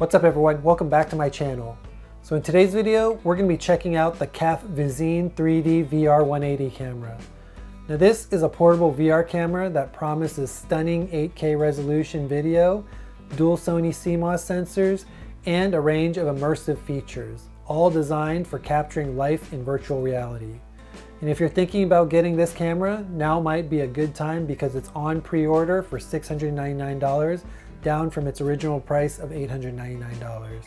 What's up everyone, welcome back to my channel. So in today's video, we're going to be checking out the CAF VISINSE 3D VR180 camera. Now this is a portable VR camera that promises stunning 8K resolution video, dual Sony CMOS sensors, and a range of immersive features, all designed for capturing life in virtual reality. And if you're thinking about getting this camera, now might be a good time because it's on pre-order for $699, down from its original price of $899.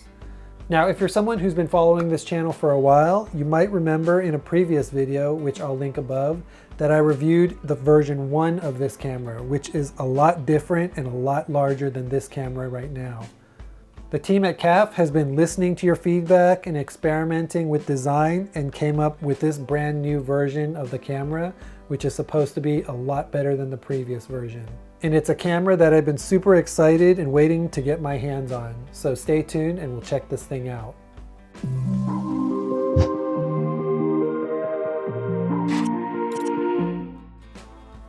Now, if you're someone who's been following this channel for a while, you might remember in a previous video, which I'll link above, that I reviewed the version 1 of this camera, which is a lot different and a lot larger than this camera right now. The team at CAF has been listening to your feedback and experimenting with design and came up with this brand new version of the camera, which is supposed to be a lot better than the previous version. And it's a camera that I've been super excited and waiting to get my hands on. So stay tuned and we'll check this thing out.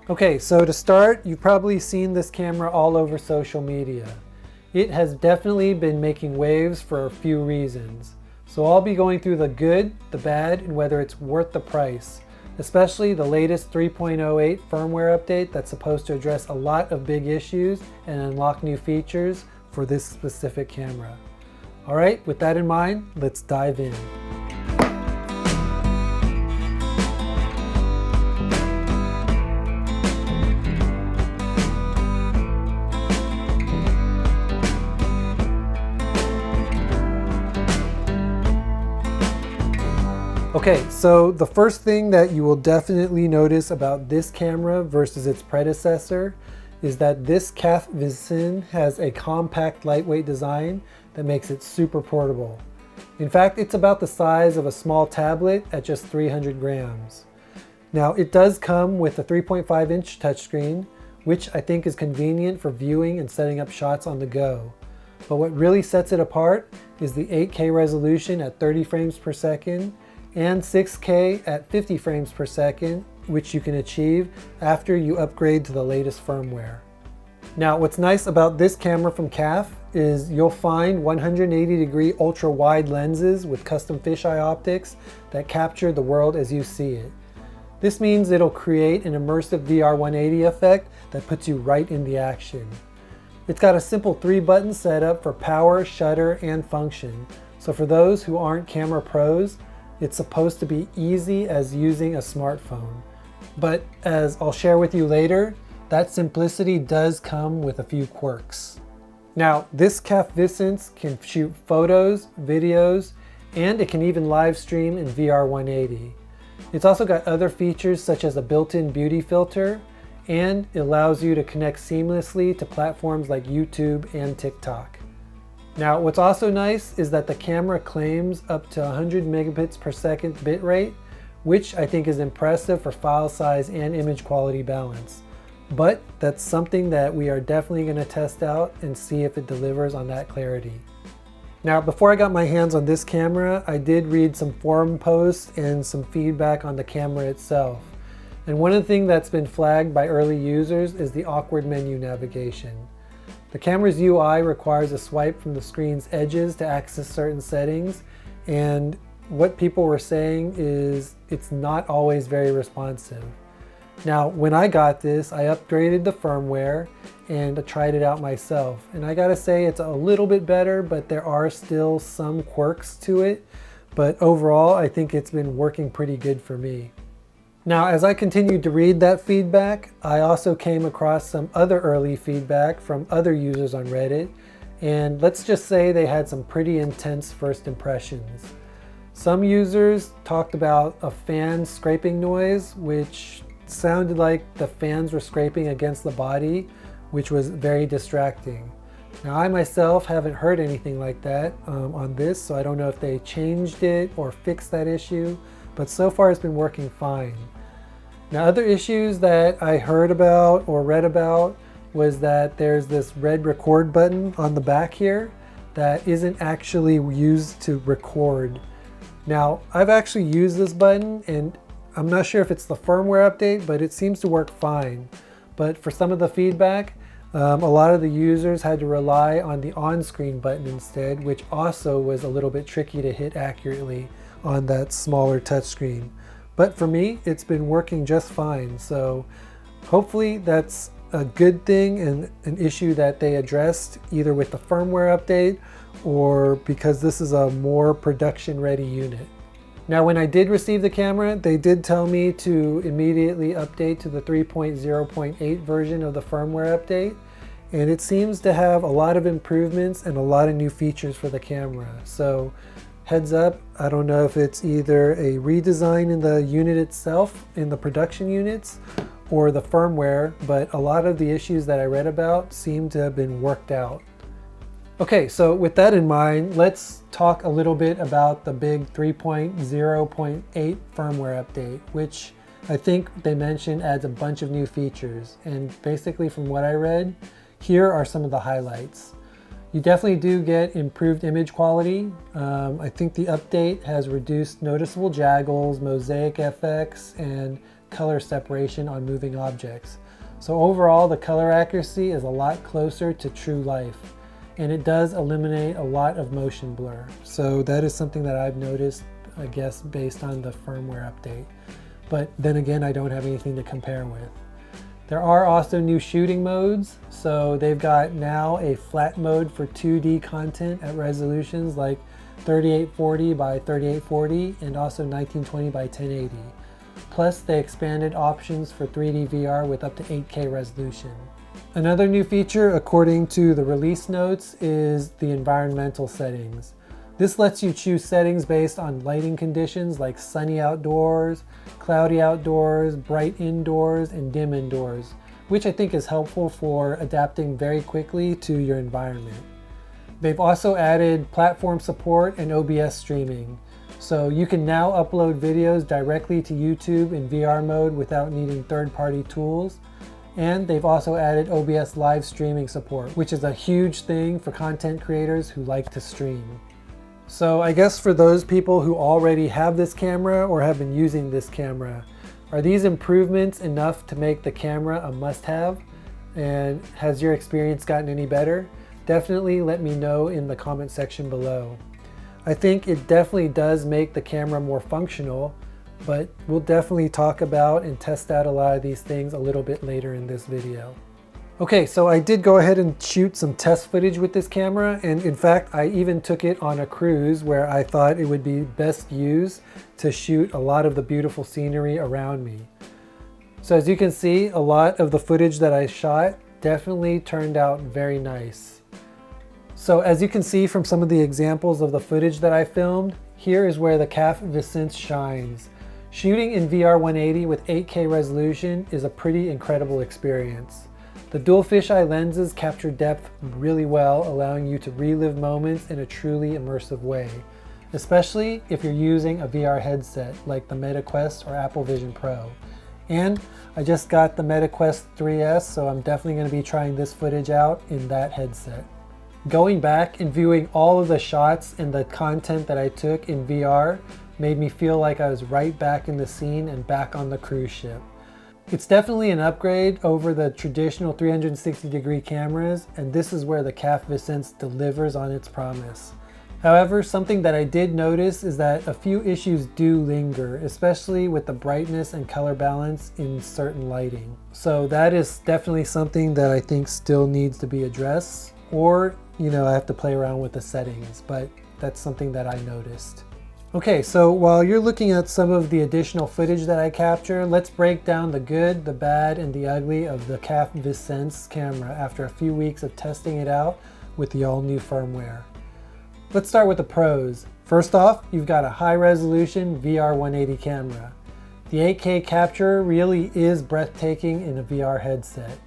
Okay, so to start, you've probably seen this camera all over social media. It has definitely been making waves for a few reasons. So I'll be going through the good, the bad, and whether it's worth the price, especially the latest 3.08 firmware update that's supposed to address a lot of big issues and unlock new features for this specific camera. All right, with that in mind, let's dive in. Okay, so the first thing that you will definitely notice about this camera versus its predecessor is that this CAF VISINSE has a compact, lightweight design that makes it super portable. In fact, it's about the size of a small tablet at just 300 grams. Now, it does come with a 3.5-inch touchscreen, which I think is convenient for viewing and setting up shots on the go. But what really sets it apart is the 8K resolution at 30 frames per second and 6K at 50 frames per second, which you can achieve after you upgrade to the latest firmware. Now, what's nice about this camera from CAF is you'll find 180-degree ultra-wide lenses with custom fisheye optics that capture the world as you see it. This means it'll create an immersive VR180 effect that puts you right in the action. It's got a simple 3-button setup for power, shutter, and function. So for those who aren't camera pros, it's supposed to be easy as using a smartphone. But as I'll share with you later, that simplicity does come with a few quirks. Now, this CAF VISINSE can shoot photos, videos, and it can even live stream in VR180. It's also got other features such as a built-in beauty filter, and it allows you to connect seamlessly to platforms like YouTube and TikTok. Now, what's also nice is that the camera claims up to 100 megabits per second bitrate, which I think is impressive for file size and image quality balance. But that's something that we are definitely going to test out and see if it delivers on that clarity. Now, before I got my hands on this camera, I did read some forum posts and some feedback on the camera itself. And one of the things that's been flagged by early users is the awkward menu navigation. The camera's UI requires a swipe from the screen's edges to access certain settings, and what people were saying is it's not always very responsive. Now, when I got this, I upgraded the firmware and tried it out myself, and I gotta say it's a little bit better, but there are still some quirks to it. But overall, I think it's been working pretty good for me. Now, as I continued to read that feedback, I also came across some other early feedback from other users on Reddit, and let's just say they had some pretty intense first impressions. Some users talked about a fan scraping noise, which sounded like the fans were scraping against the body, which was very distracting. Now, I myself haven't heard anything like that on this, so I don't know if they changed it or fixed that issue, but so far it's been working fine. Now, other issues that I heard about or read about was that there's this red record button on the back here that isn't actually used to record. Now, I've actually used this button and I'm not sure if it's the firmware update, but it seems to work fine. But for some of the feedback, A lot of the users had to rely on the on-screen button instead, which also was a little bit tricky to hit accurately on that smaller touchscreen. But for me, it's been working just fine. So hopefully that's a good thing and an issue that they addressed either with the firmware update or because this is a more production ready unit. Now, when I did receive the camera, they did tell me to immediately update to the 3.0.8 version of the firmware update. And it seems to have a lot of improvements and a lot of new features for the camera. So heads up, I don't know if it's either a redesign in the unit itself, in the production units, or the firmware, but a lot of the issues that I read about seem to have been worked out. Okay, so with that in mind, let's talk a little bit about the big 3.0.8 firmware update, which I think they mentioned adds a bunch of new features. And basically from what I read, here are some of the highlights. You definitely do get improved image quality. I think the update has reduced noticeable jaggles, mosaic effects, and color separation on moving objects. So overall, the color accuracy is a lot closer to true life. And it does eliminate a lot of motion blur. So that is something that I've noticed, I guess, based on the firmware update. But then again, I don't have anything to compare with. There are also new shooting modes. So they've got now a flat mode for 2D content at resolutions like 3840 by 3840 and also 1920 by 1080. Plus, they expanded options for 3D VR with up to 8K resolution. Another new feature, according to the release notes, is the environmental settings. This lets you choose settings based on lighting conditions like sunny outdoors, cloudy outdoors, bright indoors, and dim indoors, which I think is helpful for adapting very quickly to your environment. They've also added platform support and OBS streaming. So you can now upload videos directly to YouTube in VR mode without needing third-party tools. And they've also added OBS live streaming support, which is a huge thing for content creators who like to stream. So I guess for those people who already have this camera or have been using this camera, are these improvements enough to make the camera a must-have? And has your experience gotten any better? Definitely let me know in the comment section below. I think it definitely does make the camera more functional, but we'll definitely talk about and test out a lot of these things a little bit later in this video. Okay, so I did go ahead and shoot some test footage with this camera, and in fact, I even took it on a cruise where I thought it would be best used to shoot a lot of the beautiful scenery around me. So as you can see, a lot of the footage that I shot definitely turned out very nice. So as you can see from some of the examples of the footage that I filmed, here is where the CAF VISINSE shines. Shooting in VR180 with 8K resolution is a pretty incredible experience. The dual fisheye lenses capture depth really well, allowing you to relive moments in a truly immersive way, especially if you're using a VR headset like the Meta Quest or Apple Vision Pro. And I just got the Meta Quest 3S, so I'm definitely going to be trying this footage out in that headset. Going back and viewing all of the shots and the content that I took in VR made me feel like I was right back in the scene and back on the cruise ship. It's definitely an upgrade over the traditional 360-degree cameras, and this is where the CAF VISINSE delivers on its promise. However, something that I did notice is that a few issues do linger, especially with the brightness and color balance in certain lighting. So that is definitely something that I think still needs to be addressed, or I have to play around with the settings, but that's something that I noticed. Okay, so while you're looking at some of the additional footage that I capture, let's break down the good, the bad, and the ugly of the CAF VISINSE camera after a few weeks of testing it out with the all-new firmware. Let's start with the pros. First off, you've got a high-resolution VR180 camera. The 8K capture really is breathtaking in a VR headset.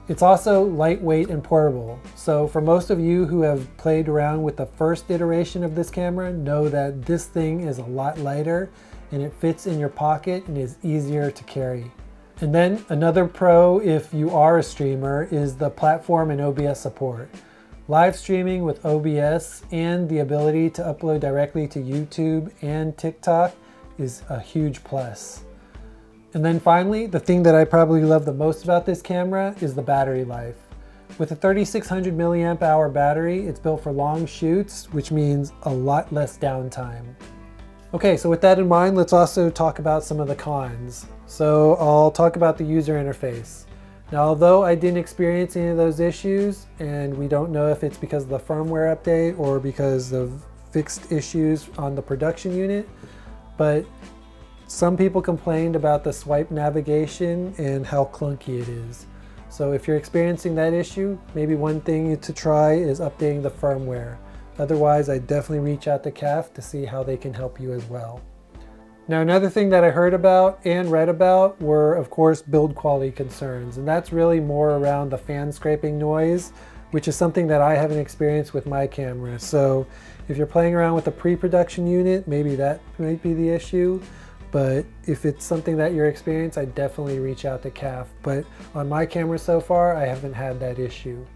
It's also lightweight and portable, so for most of you who have played around with the first iteration of this camera, know that this thing is a lot lighter and it fits in your pocket and is easier to carry. And then another pro, if you are a streamer, is the platform and OBS support. Live streaming with OBS and the ability to upload directly to YouTube and TikTok is a huge plus. And then finally, the thing that I probably love the most about this camera is the battery life. With a 3600 milliamp hour battery, it's built for long shoots, which means a lot less downtime. Okay, so with that in mind, let's also talk about some of the cons. So I'll talk about the user interface. Now, although I didn't experience any of those issues, and we don't know if it's because of the firmware update or because of fixed issues on the production unit, but some people complained about the swipe navigation and how clunky it is. So if you're experiencing that issue, maybe one thing to try is updating the firmware. Otherwise, I definitely reach out to CAF to see how they can help you as well. Now, another thing that I heard about and read about were, of course, build quality concerns. And that's really more around the fan scraping noise, which is something that I haven't experienced with my camera. So if you're playing around with a pre-production unit, maybe that might be the issue. But if it's something that you're experiencing, I definitely reach out to CAF. But on my camera so far, I haven't had that issue.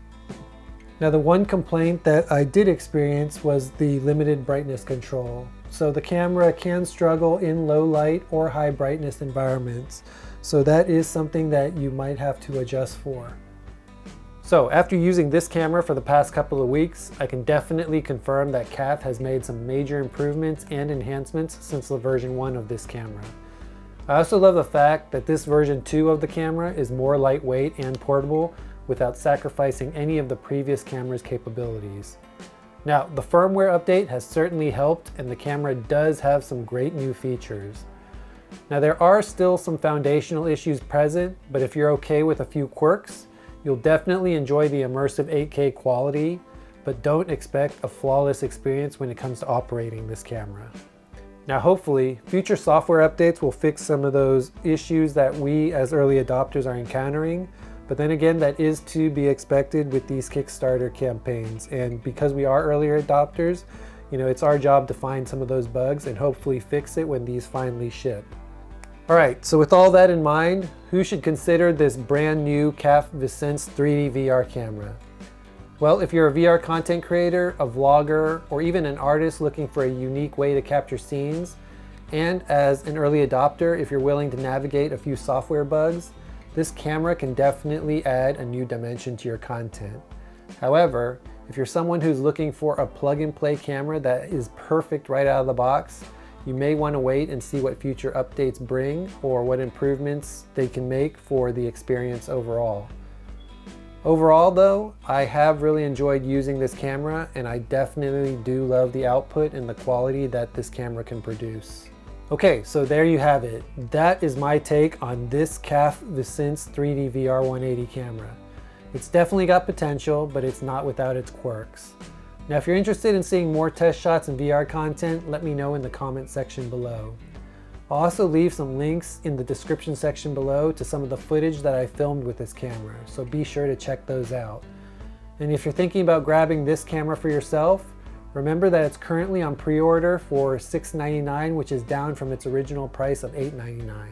Now, the one complaint that I did experience was the limited brightness control. So the camera can struggle in low light or high brightness environments. So that is something that you might have to adjust for. So after using this camera for the past couple of weeks, I can definitely confirm that CAF has made some major improvements and enhancements since the version 1 of this camera. I also love the fact that this version 2 of the camera is more lightweight and portable without sacrificing any of the previous camera's capabilities. Now, the firmware update has certainly helped, and the camera does have some great new features. Now, there are still some foundational issues present, but if you're okay with a few quirks, you'll definitely enjoy the immersive 8K quality, but don't expect a flawless experience when it comes to operating this camera. Now, hopefully, future software updates will fix some of those issues that we as early adopters are encountering, but then again, that is to be expected with these Kickstarter campaigns. And because we are earlier adopters, it's our job to find some of those bugs and hopefully fix it when these finally ship. All right, so with all that in mind, who should consider this brand new CAF VISINSE 3D VR camera? Well, if you're a VR content creator, a vlogger, or even an artist looking for a unique way to capture scenes, and as an early adopter, if you're willing to navigate a few software bugs, this camera can definitely add a new dimension to your content. However, if you're someone who's looking for a plug-and-play camera that is perfect right out of the box, you may want to wait and see what future updates bring or what improvements they can make for the experience overall. Overall though, I have really enjoyed using this camera, and I definitely do love the output and the quality that this camera can produce. Okay, so there you have it. That is my take on this CAF VISINSE 3D VR180 camera. It's definitely got potential, but it's not without its quirks. Now, if you're interested in seeing more test shots and VR content, let me know in the comment section below. I'll also leave some links in the description section below to some of the footage that I filmed with this camera, so be sure to check those out. And if you're thinking about grabbing this camera for yourself, remember that it's currently on pre-order for $6.99, which is down from its original price of $8.99.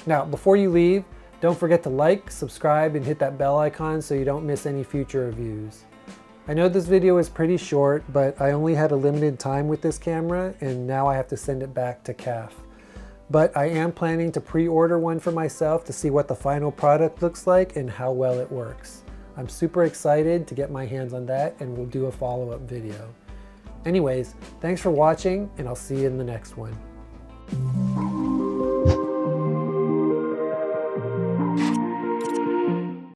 Now, before you leave, don't forget to like, subscribe, and hit that bell icon so you don't miss any future reviews. I know this video is pretty short, but I only had a limited time with this camera, and now I have to send it back to CAF. But I am planning to pre-order one for myself to see what the final product looks like and how well it works. I'm super excited to get my hands on that, and we'll do a follow-up video. Anyways, thanks for watching, and I'll see you in the next one.